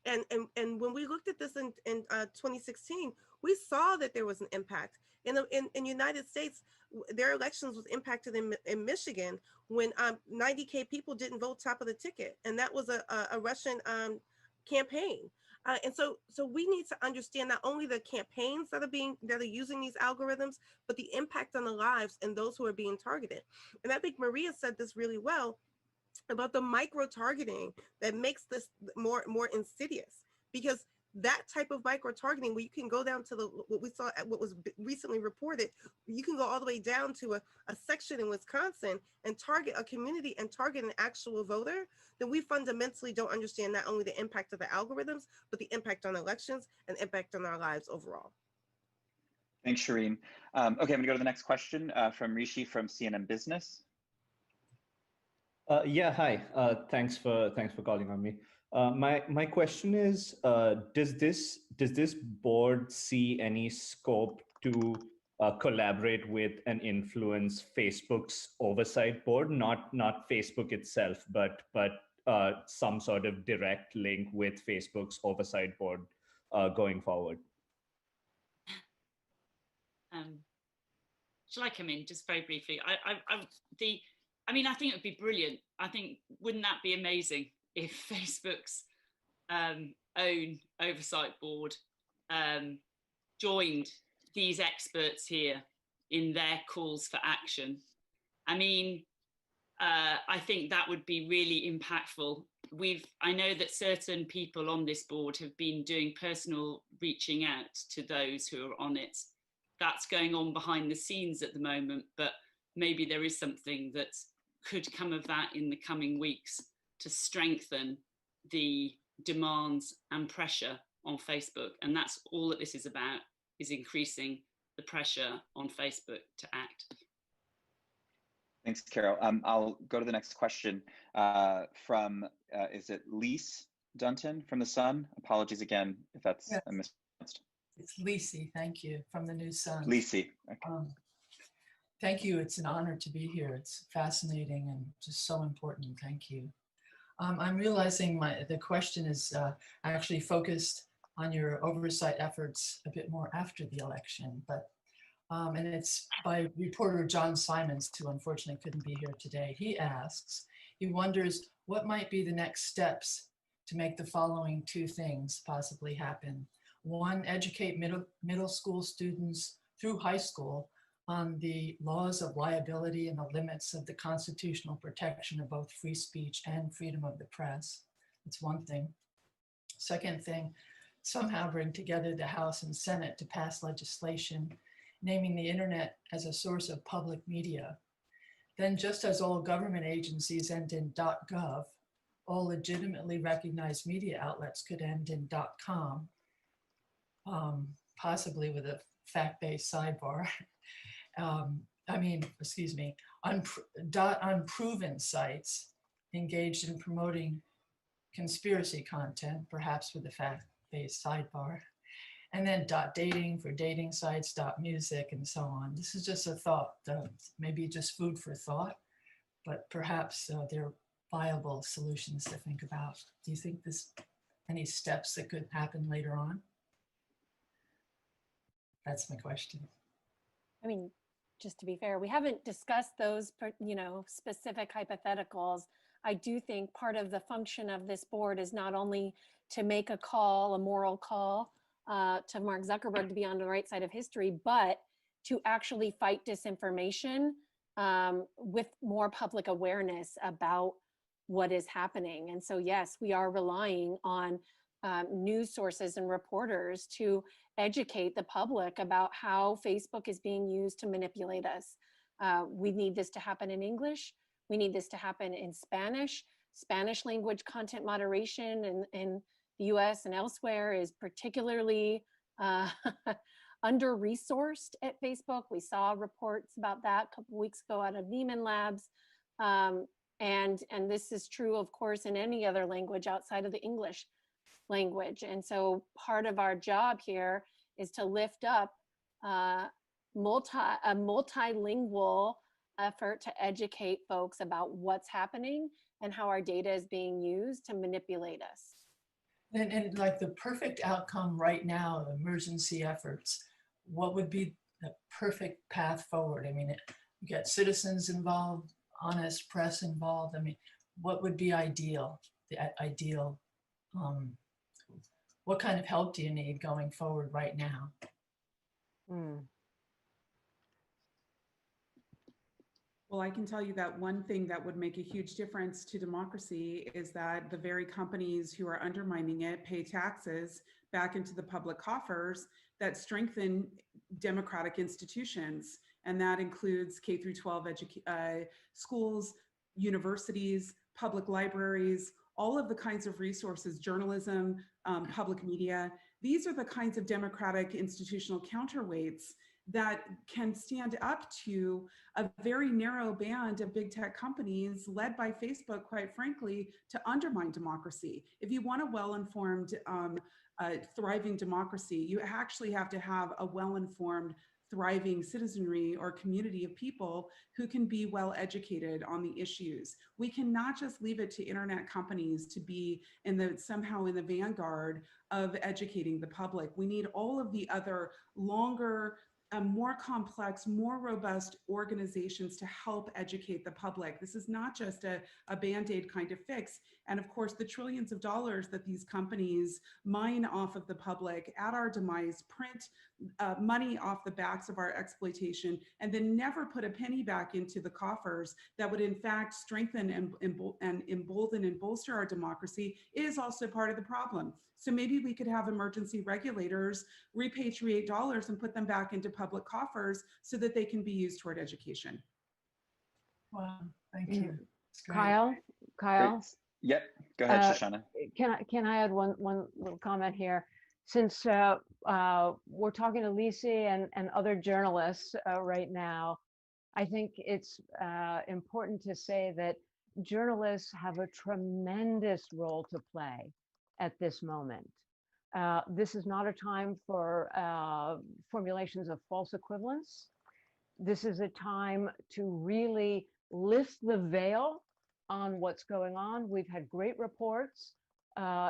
And when we looked at this in 2016, we saw that there was an impact. In the United States, their elections was impacted in Michigan when 90K people didn't vote top of the ticket. And that was a Russian campaign. And so we need to understand not only the campaigns that are using these algorithms, but the impact on the lives and those who are being targeted. And I think Maria said this really well about the micro targeting that makes this more insidious, because that type of micro targeting, where you can go down to what we saw, what was recently reported, you can go all the way down to a section in Wisconsin and target a community and target an actual voter, then we fundamentally don't understand not only the impact of the algorithms, but the impact on elections and impact on our lives overall. Thanks, Shireen. Okay, I'm gonna go to the next question from Rishi from CNN Business. Yeah, hi. Thanks for calling on me. My question is, does this board see any scope to collaborate with and influence Facebook's oversight board, not Facebook itself, but some sort of direct link with Facebook's oversight board going forward? Shall I come in just very briefly? I mean, I think it would be brilliant. I think, wouldn't that be amazing if Facebook's own oversight board joined these experts here in their calls for action? I mean, I think that would be really impactful. I know that certain people on this board have been doing personal reaching out to those who are on it. That's going on behind the scenes at the moment, but maybe there is something that could come of that in the coming weeks to strengthen the demands and pressure on Facebook. And that's all that this is about, is increasing the pressure on Facebook to act. Thanks, Carol. I'll go to the next question from, is it Lise Dunton from The Sun? Apologies again if that's Yes. mispronounced. It's Lisi, thank you, from the New Sun. Lisi. Okay. Thank you. It's an honor to be here. It's fascinating and just so important. Thank you. I'm realizing the question is actually focused on your oversight efforts a bit more after the election, but and it's by reporter John Simons, who unfortunately couldn't be here today. He asks, he wonders what might be the next steps to make the following two things possibly happen. One, educate middle school students through high school on the laws of liability and the limits of the constitutional protection of both free speech and freedom of the press. That's one thing. Second thing, somehow bring together the House and Senate to pass legislation naming the internet as a source of public media. Then, just as all government agencies end in .gov, all legitimately recognized media outlets could end in .com, possibly with a fact-based sidebar. Unproven sites engaged in promoting conspiracy content, perhaps with a fact-based sidebar. And then .dating for dating sites, .music, and so on. This is just a thought, maybe just food for thought, but perhaps there are viable solutions to think about. Do you think there's any steps that could happen later on? That's my question. I mean, just to be fair, we haven't discussed those, specific hypotheticals. I do think part of the function of this board is not only to make a call, a moral call, to Mark Zuckerberg to be on the right side of history, but to actually fight disinformation with more public awareness about what is happening. And so, yes, we are relying on news sources and reporters to educate the public about how Facebook is being used to manipulate us. We need this to happen in English. We need this to happen in Spanish. Spanish language content moderation in the US and elsewhere is particularly under-resourced at Facebook. We saw reports about that a couple weeks ago out of Neiman Labs. And this is true, of course, in any other language outside of the English language. And so part of our job here is to lift up a multilingual effort to educate folks about what's happening and how our data is being used to manipulate us. And like the perfect outcome right now, emergency efforts, what would be the perfect path forward? I mean, you get citizens involved, honest press involved. I mean, what would be ideal? The ideal, what kind of help do you need going forward right now? Well, I can tell you that one thing that would make a huge difference to democracy is that the very companies who are undermining it pay taxes back into the public coffers that strengthen democratic institutions. And that includes K through 12 schools, universities, public libraries, all of the kinds of resources, journalism, public media. These are the kinds of democratic institutional counterweights that can stand up to a very narrow band of big tech companies led by Facebook, quite frankly, to undermine democracy. If you want a well-informed, thriving democracy, you actually have to have a well-informed, thriving citizenry or community of people who can be well educated on the issues. We cannot just leave it to internet companies to be somehow in the vanguard of educating the public. We need all of the other longer, more complex, more robust organizations to help educate the public. This is not just a Band-Aid kind of fix. And of course, the trillions of dollars that these companies mine off of the public at our demise, print money off the backs of our exploitation, and then never put a penny back into the coffers that would in fact strengthen and embolden and bolster our democracy is also part of the problem. So maybe we could have emergency regulators repatriate dollars and put them back into public coffers so that they can be used toward education. Wow, thank you. It's great. Kyle, Great. Yep, go ahead, Shoshana. Can I add one little comment here? Since we're talking to Lisi and other journalists right now, I think it's important to say that journalists have a tremendous role to play at this moment. This is not a time for formulations of false equivalence. This is a time to really lift the veil on what's going on. We've had great reports,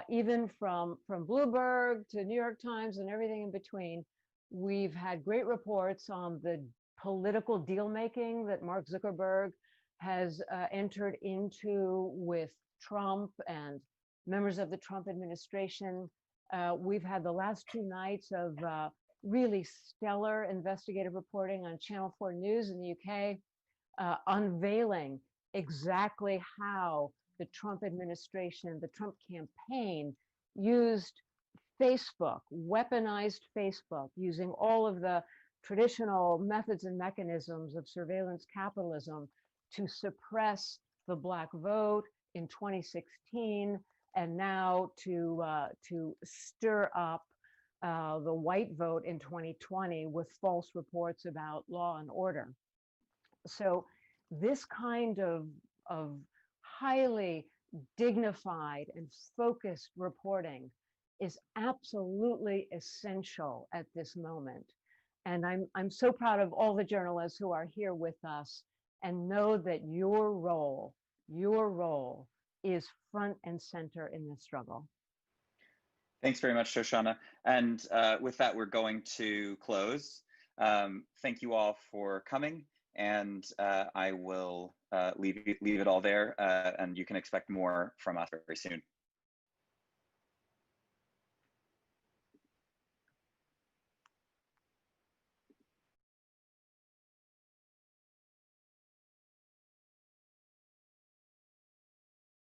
even from Bloomberg to New York Times and everything in between. We've had great reports on the political deal making that Mark Zuckerberg has entered into with Trump and members of the Trump administration. We've had the last 2 nights of really stellar investigative reporting on Channel 4 News in the UK, unveiling exactly how the Trump administration, the Trump campaign used Facebook, weaponized Facebook, using all of the traditional methods and mechanisms of surveillance capitalism to suppress the Black vote in 2016, and now to stir up the white vote in 2020 with false reports about law and order. So this kind of highly dignified and focused reporting is absolutely essential at this moment. And I'm so proud of all the journalists who are here with us, and know that your role is front and center in this struggle. Thanks very much, Shoshana. And with that, we're going to close. Thank you all for coming, and I will leave it all there, and you can expect more from us very soon.